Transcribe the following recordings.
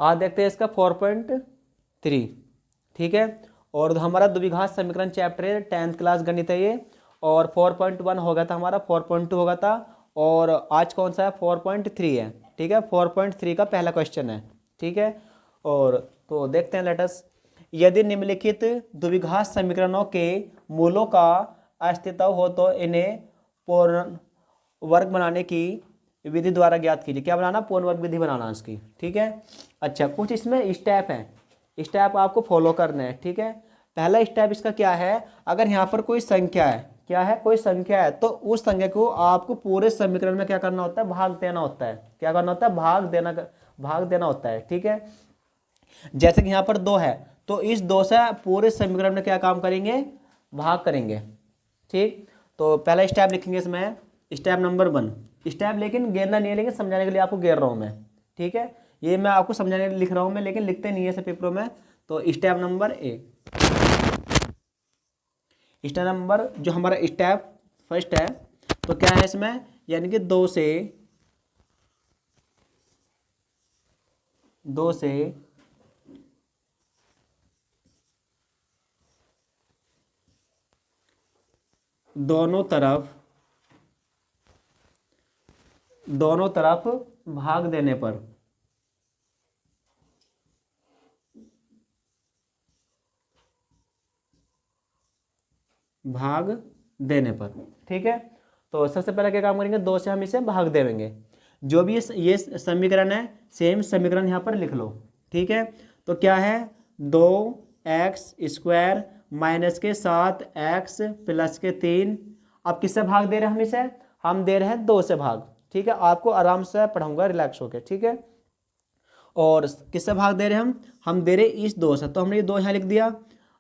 आज देखते हैं इसका 4.3, ठीक है। और हमारा द्विघात समीकरण चैप्टर है, 10th क्लास गणित है ये। और 4.1 हो गया था हमारा, 4.2 होगा था, और आज कौन सा है 4.3 है, ठीक है। 4.3 का पहला क्वेश्चन है, ठीक है। और तो देखते हैं लेटस, यदि निम्नलिखित द्विघात समीकरणों के मूलों का अस्तित्व हो तो इन्हें पूर्ण वर्ग बनाने की विधि द्वारा ज्ञात कीजिए। क्या बनाना, पूर्ण वर्ग विधि बनाना इसकी, ठीक है। अच्छा, कुछ इसमें स्टेप हैं, स्टेप आपको फॉलो करने हैं, ठीक है। पहला स्टेप इसका क्या है, अगर यहाँ पर कोई संख्या है, क्या है, कोई संख्या है, तो उस संख्या को आपको पूरे समीकरण में क्या करना होता है, भाग देना होता है। क्या करना होता है, भाग देना होता है, ठीक है। जैसे कि यहाँ पर 2 है, तो इस 2 से पूरे समीकरण में क्या काम करेंगे, भाग करेंगे, ठीक। तो पहला स्टेप लिखेंगे इसमें, स्टेप नंबर 1। स्टेप लेकिन गिरना नहीं है, लेकिन समझाने के लिए आपको गिर रहा हूँ मैं, ठीक है। ये मैं आपको समझाने के लिए लिख रहा हूँ मैं, लेकिन लिखते नहीं है ऐसे पेपरों में। तो step number A, step number जो हमारा स्टेप फर्स्ट है, तो क्या है इसमें, यानी कि 2 से दोनों तरफ भाग देने पर, ठीक है। तो सबसे पहले क्या काम करेंगे, 2 से हम इसे भाग देंगे। जो भी ये समीकरण है, सेम समीकरण यहाँ पर लिख लो, ठीक है। तो क्या है, 2x² माइनस के 7x प्लस के 3। अब किससे भाग दे रहे हैं हम इसे, हम दे रहे हैं 2 से भाग, ठीक है। आपको आराम से पढ़ाऊंगा रिलैक्स होकर, ठीक है। और किससे भाग दे रहे हैं हम दे रहे इस 2 से, तो हमने ये 2 यहाँ लिख दिया।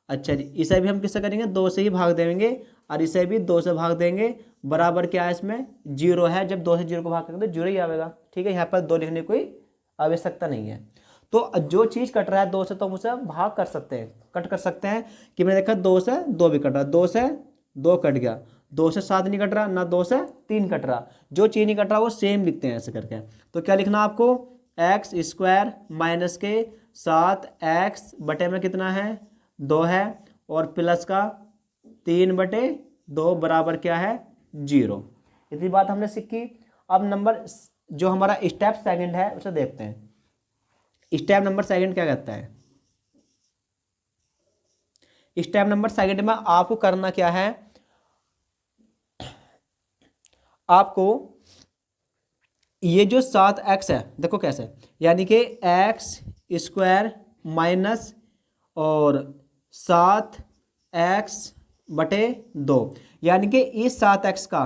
अच्छा जी, इसे भी हम किससे करेंगे, 2 से ही भाग देंगे, और इसे भी 2 से भाग देंगे। बराबर क्या है इसमें, 0 है। जब 2 से 0 को भाग करेंगे तो 0 ही आएगा, ठीक है। यहाँ पर 2 लिखने की कोई आवश्यकता नहीं है। तो जो चीज़ कट रहा है 2 से, तो हम उसे भाग कर सकते हैं, कट कर सकते हैं। कि मैंने देखा 2 से 2 भी कट रहा, 2 से 2 कट गया, 2 से 7 नहीं कट रहा, ना 2 से 3 कट रहा। जो चीज़ नहीं कट रहा वो सेम लिखते हैं ऐसे करके। तो क्या लिखना आपको, x² माइनस के 7x बटे में कितना है, 2 है, और प्लस का 3/2 बराबर क्या है, 0। इतनी बात हमने सीखी। अब नंबर जो हमारा स्टेप सेकंड है उसे देखते हैं। स्टेप नंबर सेकंड क्या कहता है, स्टेप नंबर सेकंड में आपको करना क्या है, आपको ये जो 7x है, देखो कैसे, यानी कि x² माइनस और 7x/2, यानी कि इस 7x का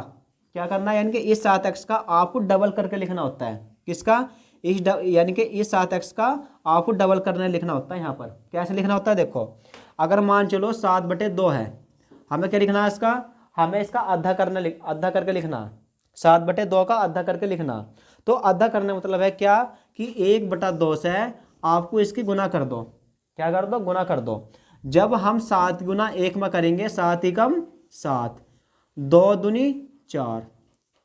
क्या करना है, यानी कि इस 7x का आपको डबल करके लिखना होता है। किसका, यानी कि इस 7x का आपको डबल करने लिखना होता है। यहाँ पर कैसे लिखना होता है, देखो, अगर मान चलो 7/2 है, हमें क्या लिखना है इसका, हमें इसका आधा करके लिखना, 7/2 का आधा करके लिखना। तो आधा करने मतलब है क्या, कि 1/2 से आपको इसकी गुना कर दो। क्या कर दो, गुना कर दो। जब हम 7 गुना 1 में करेंगे, 7 एकम 7, 2 दूनी 4,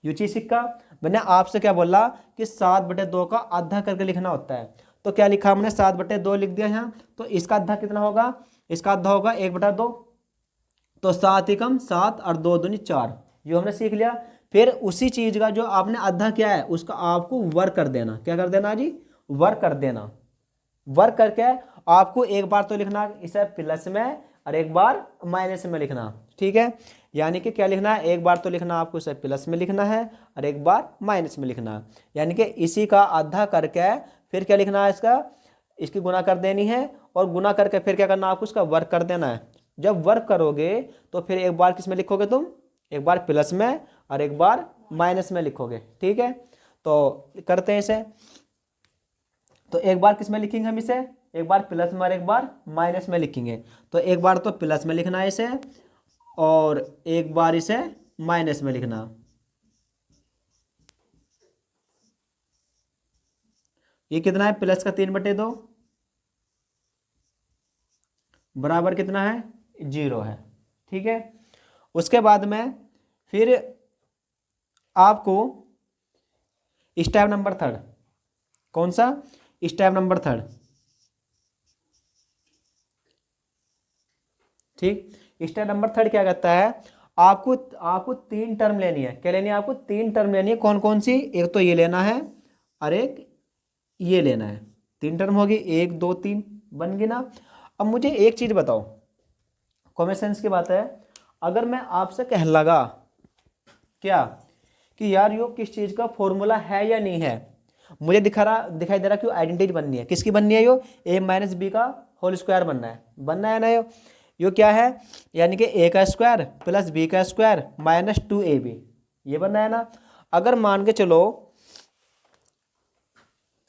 यू चीज सिक्का। मैंने आपसे क्या बोला कि 7/2 का आधा करके लिखना होता है। तो क्या लिखा हमने, 7/2 लिख दिया यहाँ। तो इसका आधा कितना होगा, इसका आधा होगा 1/2। तो 7 एकम 7 और 2 दूनी 4, ये हमने सीख लिया। फिर उसी चीज का जो आपने आधा किया है उसका आपको वर्ग कर देना। क्या कर देना जी, वर्ग कर देना। वर्ग करके आपको एक बार तो लिखना इसे प्लस में और एक बार माइनस में लिखना, ठीक है। यानी कि क्या लिखना है, एक बार तो लिखना आपको इसे प्लस में लिखना है और एक बार माइनस में लिखना है। यानी कि इसी का आधा करके फिर क्या लिखना है, इसकी गुना कर देनी है, और गुना करके फिर क्या करना, आपको इसका वर्ग कर देना है। जब वर्ग करोगे तो फिर एक बार किस में लिखोगे तुम, एक बार प्लस में और एक बार माइनस में लिखोगे, ठीक है। तो करते हैं इसे। तो एक बार किस में लिखेंगे हम इसे, एक बार प्लस में और एक बार माइनस में लिखेंगे। तो एक बार तो प्लस में लिखना है इसे, और एक बार इसे माइनस में लिखना। ये कितना है, प्लस का 3/2 बराबर कितना है, 0 है, ठीक है। उसके बाद में फिर आपको स्टेप नंबर थर्ड, कौन सा, स्टेप नंबर थर्ड, ठीक। स्टेप नंबर थर्ड क्या कहता है, आपको आपको 3 टर्म लेनी है। क्या लेनी है आपको? 3 टर्म लेनी है। कौन कौन सी? एक तो ये लेना है और एक ये लेना है। 3 टर्म होगी, 1 2 3 बन गई ना। अब मुझे एक चीज बताओ, कॉमन सेंस की बात है, अगर मैं आपसे कह लगा क्या कि यार यो किस चीज का फॉर्मूला है या नहीं है, मुझे दिखाई दे रहा कि आइडेंटिटी बननी है। किसकी बननी है? यो a माइनस बी का होल स्क्वायर बनना है ना। यो क्या है? यानी कि a का स्क्वायर प्लस b का स्क्वायर माइनस 2ab, ये बनना है ना। अगर मान के चलो,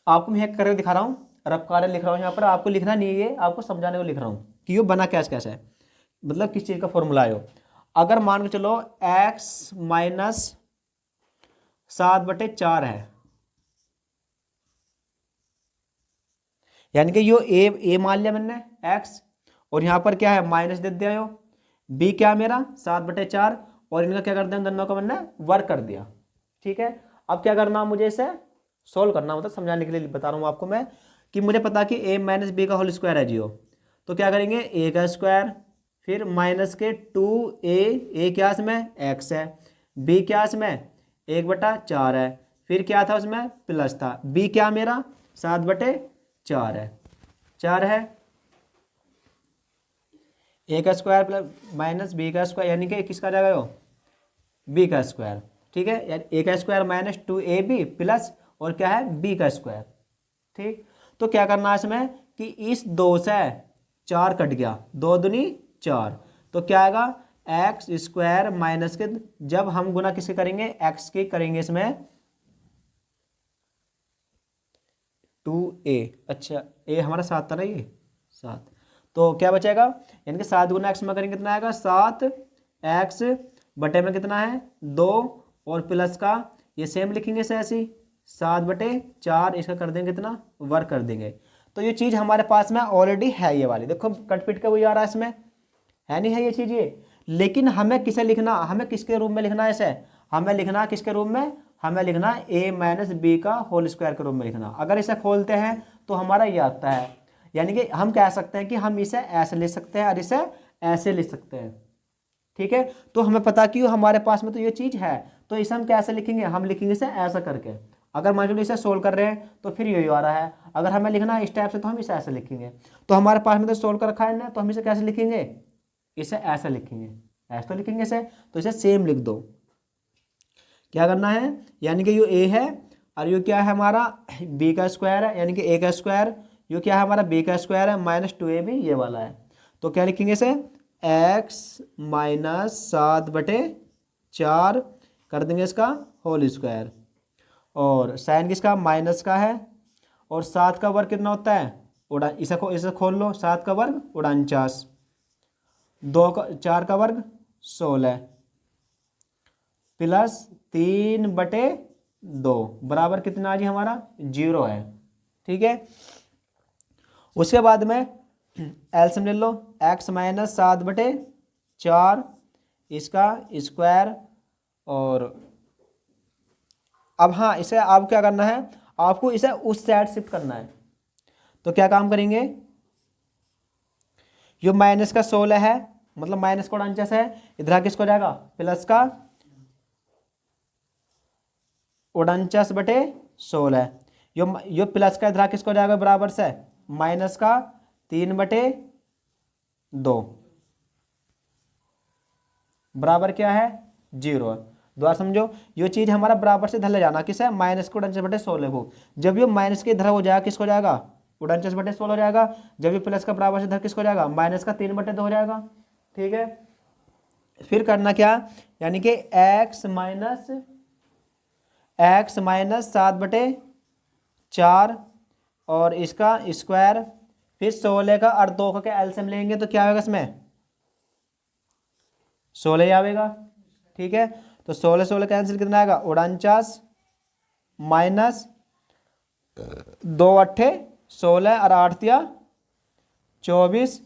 आपको मैं करके दिखा रहा हूँ, रफ कार्य लिख रहा हूँ यहाँ पर, आपको लिखना नहीं है, ये आपको समझाने को लिख रहा हूँ कि यो बना कैसे कैसे है, मतलब किस चीज का फॉर्मूला है यो। अगर मान के चलो x माइनस 7/4 है, यानी कि यो ए मान लिया मैंने x, और यहाँ पर क्या है माइनस दे दिया यो b, क्या मेरा 7/4, और इनका क्या कर दिया, दोनों का मैंने वर्क कर दिया। ठीक है, अब क्या करना मुझे इसे सोल्व करना, मतलब समझाने के लिए बता रहा हूँ आपको मैं कि मुझे पता कि a माइनस बी का होल स्क्वायर है जियो। तो क्या करेंगे, a का स्क्वायर फिर माइनस के 2a, क्या इसमें x है, b क्या इसमें 1/4 है, फिर क्या था उसमें प्लस था, b क्या मेरा 7/4 है, 4 है, a का स्क्वायर प्लस माइनस b का स्क्वायर, यानी कि किसका जाएगा वो b का स्क्वायर। ठीक है, यानी a का स्क्वायर माइनस 2ab प्लस और क्या है b का स्क्वायर। ठीक, तो क्या करना है इसमें कि इस 2 से 4 कट गया, 2 दूनी 4, तो क्या आएगा एक्स स्क्वायर माइनस के, जब हम गुना किसके करेंगे x के करेंगे इसमें 2a, अच्छा a हमारा 7 था ना, ये 7, तो क्या बचेगा, यानी कि 7 गुना x में करेंगे कितना आएगा 7x बटे में कितना है 2, और प्लस का ये सेम लिखेंगे इसे ऐसी 7/4, इसका कर देंगे कितना वर्क कर देंगे। तो ये चीज़ हमारे पास में ऑलरेडी है, ये वाली देखो कट पिट के वही आ रहा है इसमें, है नहीं है ये चीज़ ये। लेकिन हमें किसे लिखना, हमें किसके रूप में लिखना है इसे, हमें लिखना किसके रूप में, हमें लिखना a माइनस बी का होल स्क्वायर के रूप में लिखना। अगर इसे खोलते हैं तो हमारा ये आता है, यानी कि हम कह सकते हैं कि हम इसे ऐसे लिख सकते हैं और इसे ऐसे लिख सकते हैं। ठीक है, तो हमें पता कि हमारे पास में तो ये चीज़ है, तो इसे हम कैसे लिखेंगे, हम लिखेंगे इसे ऐसा करके। अगर मान लो इसे सोल्व कर रहे हैं तो फिर यही आ रहा है, अगर हमें लिखना है इस टाइप से तो हम इसे ऐसे लिखेंगे। तो हमारे पास में तो सोल्व कर रखा है ना, तो हम इसे कैसे लिखेंगे, इसे ऐसा लिखेंगे, ऐसा तो लिखेंगे इसे, तो इसे सेम लिख दो। क्या करना है, यानी कि यो a है और यो क्या है हमारा b का स्क्वायर है, यानी कि a का स्क्वायर, यो क्या है हमारा b का स्क्वायर है माइनस 2ab ये वाला है। तो क्या लिखेंगे इसे x माइनस 7/4 कर देंगे इसका होल स्क्वायर, और साइन किसका माइनस का है, और 7 का वर्ग कितना होता है इसे खोल लो, 7 का वर्ग 49, 4 का वर्ग 16 प्लस 3/2 बराबर कितना जी हमारा 0 है। ठीक है, उसके बाद में एलसीएम ले लो, x माइनस 7/4 इसका स्क्वायर, और अब हाँ इसे आप क्या करना है, आपको इसे उस साइड शिफ्ट करना है। तो क्या काम करेंगे, यो माइनस का 16 है, मतलब माइनस का 49 है, इधर किसको जाएगा प्लस का 49/16, यो प्लस का इधर किसको जाएगा बराबर से माइनस का 3/2 बराबर क्या है 0। दोबारा समझो, ये चीज हमारा बराबर से इधर ले जाना, किस है माइनस को 49/16 को, जब ये माइनस के इधर हो जाएगा किसको जाएगा 49/16 हो जाएगा, जब ये प्लस का बराबर से इधर किसको जाएगा माइनस का 3/2 हो जाएगा। ठीक है, फिर करना क्या, यानी कि x माइनस 7/4 और इसका स्क्वायर, फिर 16 का और 2 का एलसीएम लेंगे तो क्या होगा इसमें 16 आएगा। ठीक है, तो 16 कैंसिल कितना आएगा 49 माइनस 2 × 8 16 और 8 दिया 24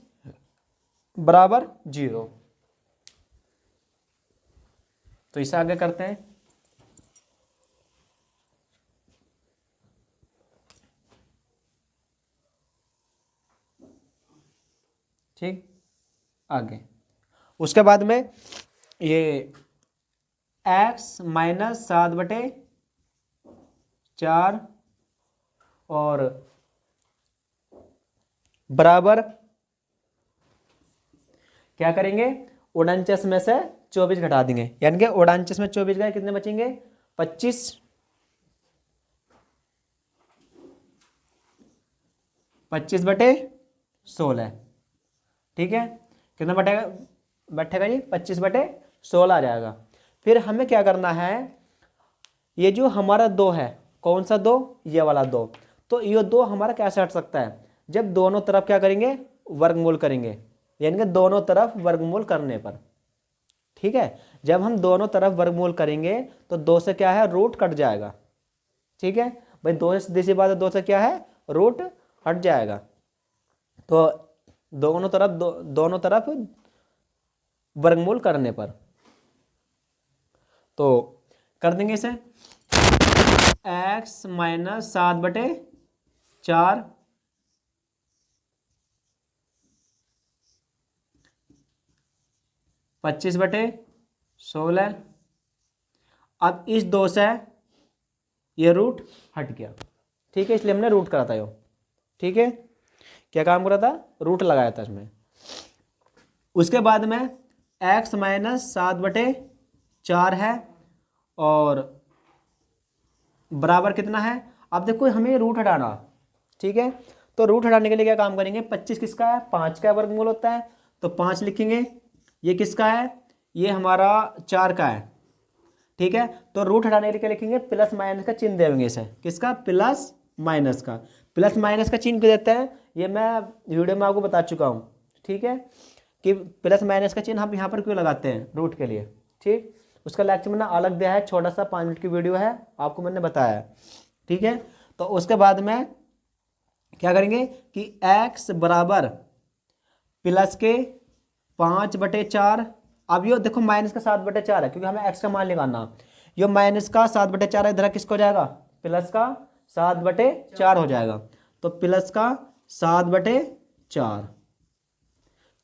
बराबर 0। तो इसे आगे करते हैं। ठीक, आगे उसके बाद में ये x माइनस 7/4 और बराबर क्या करेंगे, 49 में से 24 घटा देंगे, यानी कि 49 में 24 गए कितने बचेंगे 25। 25/16, ठीक है, कितना बैठेगा जी 25/16 आ जाएगा। फिर हमें क्या करना है, ये जो हमारा 2 है, कौन सा 2, ये वाला 2, तो ये 2 हमारा कैसे हट सकता है, जब दोनों तरफ क्या करेंगे वर्गमूल करेंगे, यानी कि दोनों तरफ वर्गमूल करने पर, ठीक है, जब हम दोनों तरफ वर्गमूल करेंगे तो 2 से क्या है रूट कट जाएगा, ठीक है भाई, 2 से सीधी सी बात है, 2 से क्या है रूट हट जाएगा। तो दोनों तरफ वर्गमूल करने पर तो कर देंगे इसे, x माइनस 7/4 25/16। अब इस 2 से ये रूट हट गया, ठीक है, इसलिए हमने रूट करा था यो, ठीक है, क्या काम करा था, रूट लगाया था इसमें। उसके बाद में x माइनस 7/4 है और बराबर कितना है, अब देखो हमें रूट हटाना, ठीक है, तो रूट हटाने के लिए क्या काम करेंगे, 25 किसका है, 5 का वर्गमूल होता है, तो 5 लिखेंगे, ये किसका है, ये हमारा 4 का है, ठीक है, तो रूट हटाने के लिए क्या लिखेंगे, प्लस माइनस का चिन्ह देंगे इसे, किसका, प्लस माइनस का। प्लस माइनस का चिन्ह क्यों देते हैं, ये मैं वीडियो में आपको बता चुका हूँ, ठीक है, कि प्लस माइनस का चिन्ह हम यहाँ पर क्यों लगाते हैं रूट के लिए, ठीक, उसका लेक्चर मैंने अलग दिया है, छोटा सा 5 मिनट की वीडियो है, आपको मैंने बताया है, ठीक है। तो उसके बाद में क्या करेंगे कि x बराबर प्लस के 5/4, अब यो देखो माइनस का 7/4 है, क्योंकि हमें x का मान निकालना, यो माइनस का 7/4 है, इधर किसको जाएगा, प्लस का 7/4 हो जाएगा, तो प्लस का 7/4,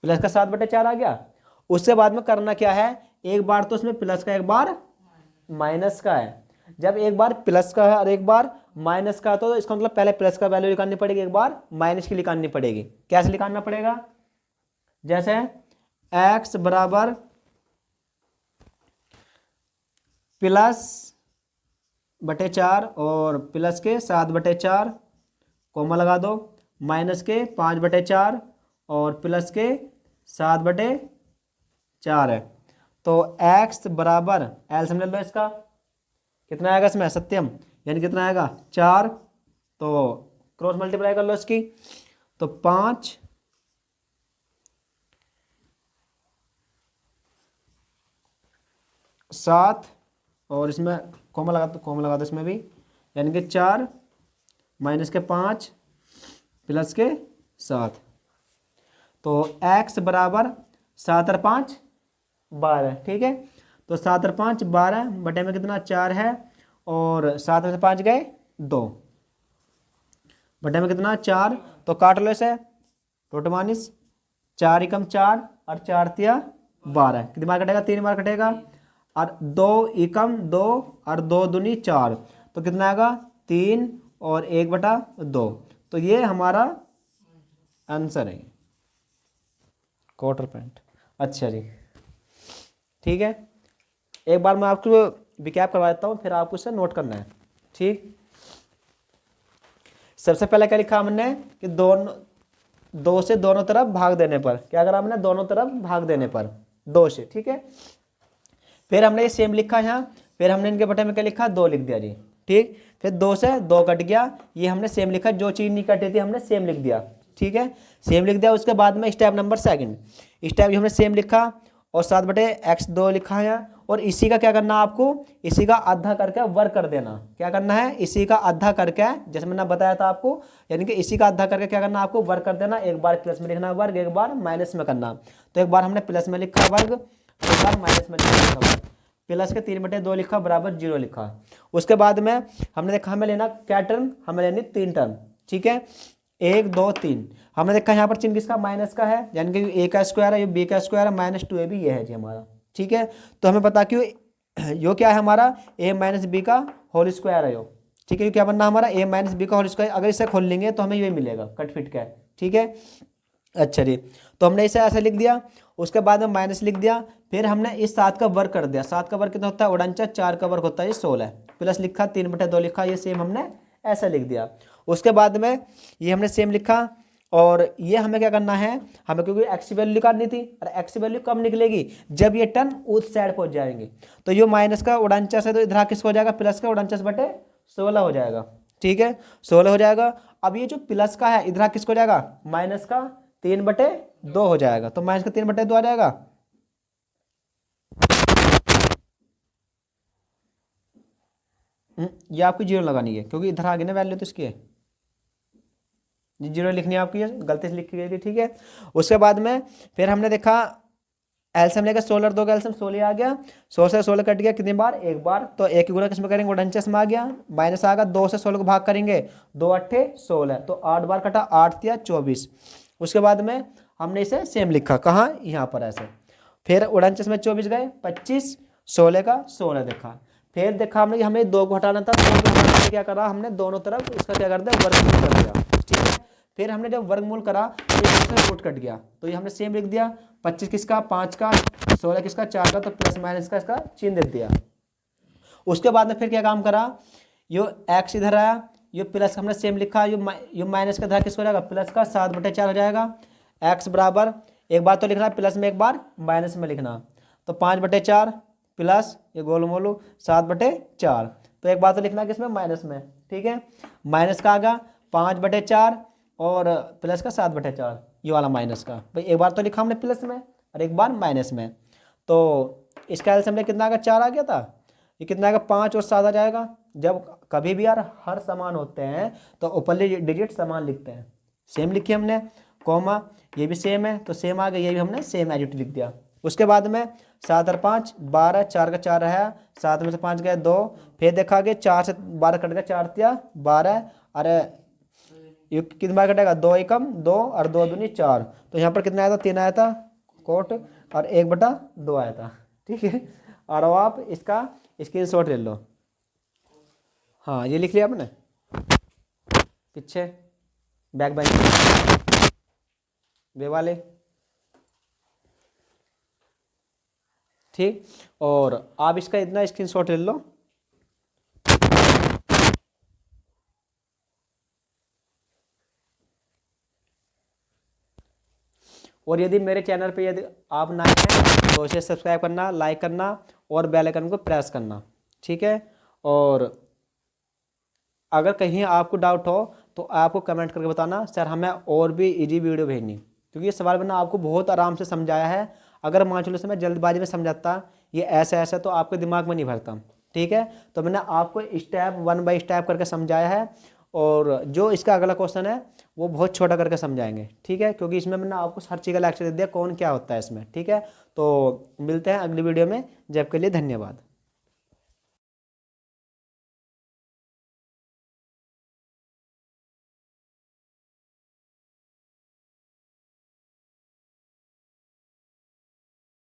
प्लस का 7/4 आ गया। उसके बाद में करना क्या है, एक बार तो इसमें प्लस का एक बार माइनस का है, जब एक बार प्लस का है और एक बार माइनस का, तो इसका मतलब पहले प्लस का वैल्यू निकालनी पड़ेगी, एक बार माइनस की निकालनी पड़ेगी। कैसे निकालना पड़ेगा, जैसे x बराबर +4 और प्लस के 7/4 कोमा लगा दो, माइनस के 5/4 और प्लस के 7/4 है, तो x बराबर एल समझ लो, इसका कितना आएगा इसमें सत्यम, यानी कितना आएगा 4, तो क्रॉस मल्टीप्लाई कर लो इसकी, तो 5 7 और इसमें कोमा लगा दो इसमें भी, यानी कि 4 माइनस के 5 प्लस के 7, तो x बराबर 7 और 5 12, ठीक है, तो 7 और 5 12 बटे में कितना 4 है, और 7 में से 5 गए 2, बटे में कितना 4, तो काट लो इसे, टोट मानिस 4 एकम 4 और 4 तिया 12, कितनी बार कटेगा 3 बार कटेगा, और 2 एकम 2 और 2 दूनी 4, तो कितना आएगा 3 और 1/2, तो ये हमारा आंसर है, क्वार्टर पॉइंट। अच्छा जी, ठीक है, एक बार मैं आपको रिकैप करवा देता हूँ, फिर आपको इसे नोट करना है, ठीक। सबसे पहले क्या लिखा हमने कि 2 से दोनों तरफ भाग देने पर, क्या करा हमने, दोनों तरफ भाग देने पर 2 से, ठीक है। फिर हमने ये सेम लिखा यहाँ, फिर हमने इनके बटे में क्या लिखा 2 लिख दिया जी, ठीक। फिर 2 से 2 कट गया, ये हमने सेम लिखा, जो चीज़ नहीं कटी थी हमने सेम लिख दिया, ठीक है, सेम लिख दिया। उसके बाद में स्टेप नंबर 2, स्टेप हमने सेम लिखा और 7/x2 लिखा है, और इसी का क्या करना है आपको, इसी का आधा करके वर्ग कर देना, क्या करना है, इसी का आधा करके, जैसे मैंने बताया था आपको, यानी कि इसी का आधा करके क्या करना है आपको, वर्ग कर देना, एक बार प्लस में लिखना वर्ग, एक बार माइनस में करना, तो एक बार हमने प्लस में लिखा वर्ग, एक बार माइनस में लिखा वर्ग, प्लस के 3/2 लिखा बराबर 0 लिखा। उसके बाद में हमने देखा हमें लेना क्या टर्म, हमें लेनी 3 टर्म, ठीक है, 1 2 3। हमने देखा यहाँ पर चिन्ह किसका, माइनस का है, यानी कि ए का स्क्वायर है, ये बी का स्क्वायर है, माइनस 2ab ये है जी हमारा। ठीक है, तो हमें पता क्यों यो क्या है हमारा, a माइनस बी का होल स्क्वायर है यो। ठीक है, क्या बनना हमारा, a माइनस बी का होल स्क्वायर। अगर इसे खोल लेंगे तो हमें यही मिलेगा कट फिट का। ठीक है, अच्छा जी, तो हमने इसे ऐसे लिख दिया, उसके बाद में माइनस लिख दिया, फिर हमने इस 7 का वर्ग कर दिया। 7 का वर्ग कितना होता है, 4 का वर्ग होता है ये 16, प्लस लिखा 3/2 लिखा, ये सेम हमने ऐसा लिख दिया। उसके बाद में ये हमने सेम लिखा, और ये हमें क्या करना है, हमें क्योंकि एक्स की वैल्यू निकालनी थी, और एक्स की वैल्यू कब निकलेगी, जब ये टर्म उस साइड पहुंच जाएंगे। तो ये माइनस का 49 है, तो इधर किसको हो जाएगा, प्लस का 49/16 हो जाएगा। ठीक है, 16 हो जाएगा। अब ये जो प्लस का है इधर किसको हो जाएगा, माइनस का 3/2 हो जाएगा, तो माइनस का 3/2 आ जाएगा। ये आपकी जीरो लगानी है, क्योंकि इधर आगे ना वैल्यू तो इसकी है, जीरो लिखनी है आपकी, गलती से लिखी गई थी। ठीक है, उसके बाद में फिर हमने देखा एलसीएम लेकर 16 और 2 का एलसीएम 16 आ गया, 16 से 16 कट गया कितनी बार, एक बार, तो एक गुना किसमें करेंगे, 49 में आ गया, माइनस आ गया, 2 से 16 को भाग करेंगे, 2 8 16, तो 8 बार कटा, 8 तिया 24। उसके बाद में हमने इसे सेम लिखा, कहाँ, यहाँ पर ऐसे। फिर 49 में 24 गए, 25, 16 का 16 देखा। फिर देखा हमने कि हमें 2 को हटाना था, तो क्या करा हमने, दोनों तरफ इसका क्या कर दिया, वर्गमूल कर दिया। ठीक है, फिर हमने जब वर्गमूल करा तो इससे रूट कट गया, तो ये हमने सेम लिख दिया, 25 किसका, 5 का, 16 किसका, 4 का, तो प्लस माइनस का इसका चिन्ह दे दिया। उसके बाद में फिर क्या काम करा, यो एक्स इधर आया, यो प्लस हमने सेम लिखा, यो माइनस का इधर किसको हो जाएगा, प्लस का 7/4 हो जाएगा। एक्स बराबर, एक बार तो लिखना प्लस में, एक बार माइनस में लिखना, तो 5/4 प्लस ये गोल मोलू 7/4, तो एक बार तो लिखना किसमें, माइनस में। ठीक है, माइनस का आ गया 5/4 और प्लस का 7/4, ये वाला माइनस का, भाई एक बार तो लिखा हमने प्लस में और एक बार माइनस में, तो इसका एलसीएम में कितना आ गया, 4 आ गया था, ये कितना आएगा, 5 और 7 आ जाएगा। जब कभी भी यार हर समान होते हैं तो ऊपरली डिजिट समान लिखते हैं, सेम लिखी हमने, कॉमा ये भी सेम है तो सेम आ गया, ये भी हमने सेम एडिट लिख दिया। उसके बाद में 7 और 5 12, 4 का 4 है, 7 में से 5 गए 2, फिर देखा कि 4 से 12 कट गया, 4 तिया 12, अरे ये कितनी बार कटेगा, 2 एकम 2 और 2 दूनी 4, तो यहाँ पर कितना आया था, 3 आया था कोट, और 1/2 आया था। ठीक है, और अब आप इसका स्क्रीनशॉट ले लो। हाँ, ये लिख लिया आपने पीछे बैक बेंच वे वाले। ठीक, और आप इसका इतना स्क्रीनशॉट ले लो। और यदि मेरे चैनल पे यदि आप नए हैं तो इसे सब्सक्राइब करना, लाइक करना और बेल आइकन को प्रेस करना। ठीक है, और अगर कहीं आपको डाउट हो तो आपको कमेंट करके बताना, सर हमें और भी इजी वीडियो भेजनी, क्योंकि ये सवाल मैंने आपको बहुत आराम से समझाया है। अगर मान चलो से मैं जल्दबाजी में समझाता ये ऐसा ऐसा तो आपके दिमाग में नहीं भरता। ठीक है, तो मैंने आपको स्टेप 1 बाय स्टेप करके समझाया है, और जो इसका अगला क्वेश्चन है वो बहुत छोटा करके समझाएंगे। ठीक है, क्योंकि इसमें मैंने आपको हर चीज़ का लेक्चर दे दिया कौन क्या होता है इसमें। ठीक है, तो मिलते हैं अगली वीडियो में, जब के लिए धन्यवाद।